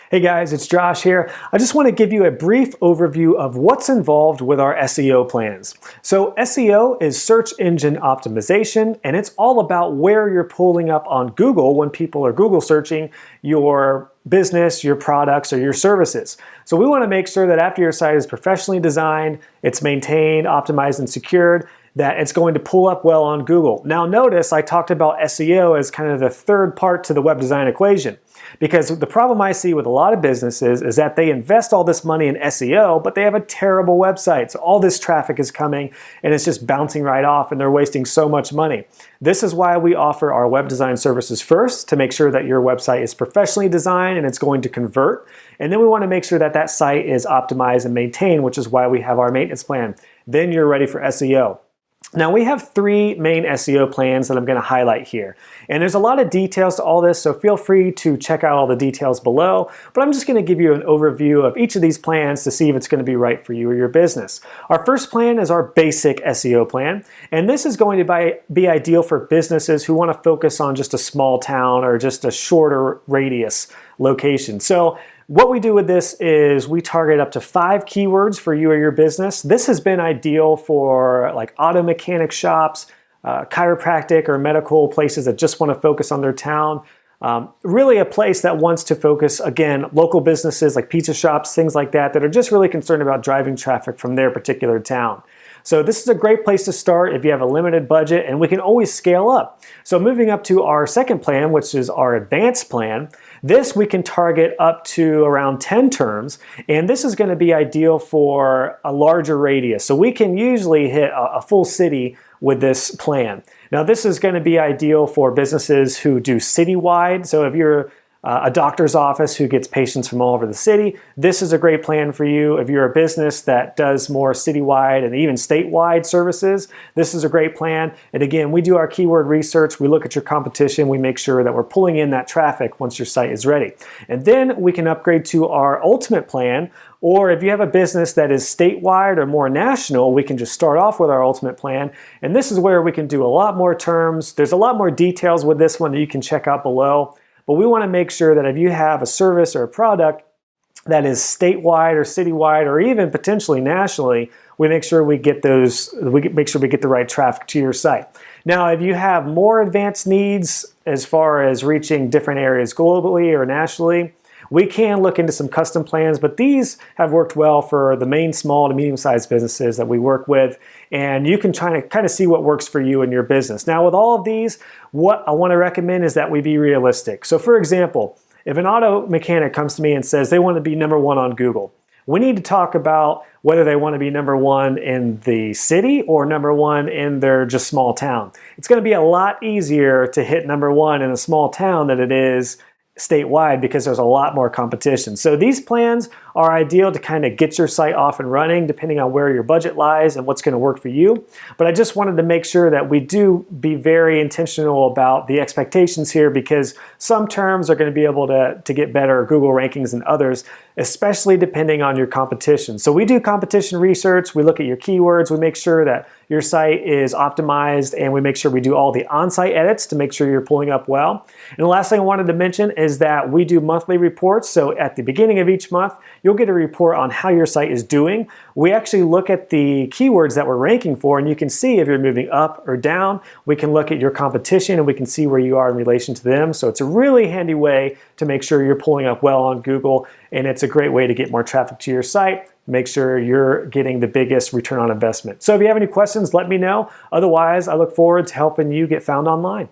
Hey guys, it's Josh here. I just want to give you a brief overview of what's involved with our SEO plans. So SEO is search engine optimization, and it's all about where you're pulling up on Google when people are Google searching your business, your products, or your services. So we want to make sure that after your site is professionally designed, it's maintained, optimized, and secured, that it's going to pull up well on Google. Now notice I talked about SEO as kind of the third part to the web design equation. Because the problem I see with a lot of businesses is that they invest all this money in SEO, but they have a terrible website. So all this traffic is coming and it's just bouncing right off and they're wasting so much money. This is why we offer our web design services first, to make sure that your website is professionally designed and it's going to convert. And then we want to make sure that that site is optimized and maintained, which is why we have our maintenance plan. Then you're ready for SEO. Now we have three main SEO plans that I'm going to highlight here. And there's a lot of details to all this, so feel free to check out all the details below. But I'm just going to give you an overview of each of these plans to see if it's going to be right for you or your business. Our first plan is our basic SEO plan. And this is going to be ideal for businesses who want to focus on just a small town or just a shorter radius location. So what we do with this is we target up to 5 keywords for you or your business. This has been ideal for like auto mechanic shops, chiropractic or medical places that just want to focus on their town. Really a place that wants to focus, again, local businesses like pizza shops, things like that are just really concerned about driving traffic from their particular town. So this is a great place to start if you have a limited budget, and we can always scale up. So moving up to our second plan, which is our advanced plan, this we can target up to around 10 terms, and this is going to be ideal for a larger radius. So we can usually hit a full city with this plan. Now this is going to be ideal for businesses who do citywide. So if you're a doctor's office who gets patients from all over the city, this is a great plan for you. If you're a business that does more citywide and even statewide services, this is a great plan. And again, we do our keyword research, we look at your competition, we make sure that we're pulling in that traffic once your site is ready. And then we can upgrade to our ultimate plan, or if you have a business that is statewide or more national, we can just start off with our ultimate plan. And this is where we can do a lot more terms. There's a lot more details with this one that you can check out below. But we want to make sure that if you have a service or a product that is statewide or citywide or even potentially nationally, we make sure we get the right traffic to your site. Now, if you have more advanced needs as far as reaching different areas globally or nationally, we can look into some custom plans, but these have worked well for the main small to medium-sized businesses that we work with, and you can try to kind of see what works for you and your business. Now, with all of these, what I want to recommend is that we be realistic. So for example, if an auto mechanic comes to me and says they want to be #1 on Google, we need to talk about whether they want to be #1 in the city or #1 in their just small town. It's going to be a lot easier to hit #1 in a small town than it is statewide because there's a lot more competition. So these plans are ideal to kind of get your site off and running depending on where your budget lies and what's going to work for you. But I just wanted to make sure that we do be very intentional about the expectations here, because some terms are going to be able to get better Google rankings than others, especially depending on your competition. So we do competition research, we look at your keywords, we make sure that your site is optimized, and we make sure we do all the on-site edits to make sure you're pulling up well. And the last thing I wanted to mention is that we do monthly reports. So at the beginning of each month, you'll get a report on how your site is doing. We actually look at the keywords that we're ranking for, and you can see if you're moving up or down. We can look at your competition and we can see where you are in relation to them. So it's a really handy way to make sure you're pulling up well on Google, and it's a great way to get more traffic to your site. Make sure you're getting the biggest return on investment. So if you have any questions, let me know. Otherwise, I look forward to helping you get found online.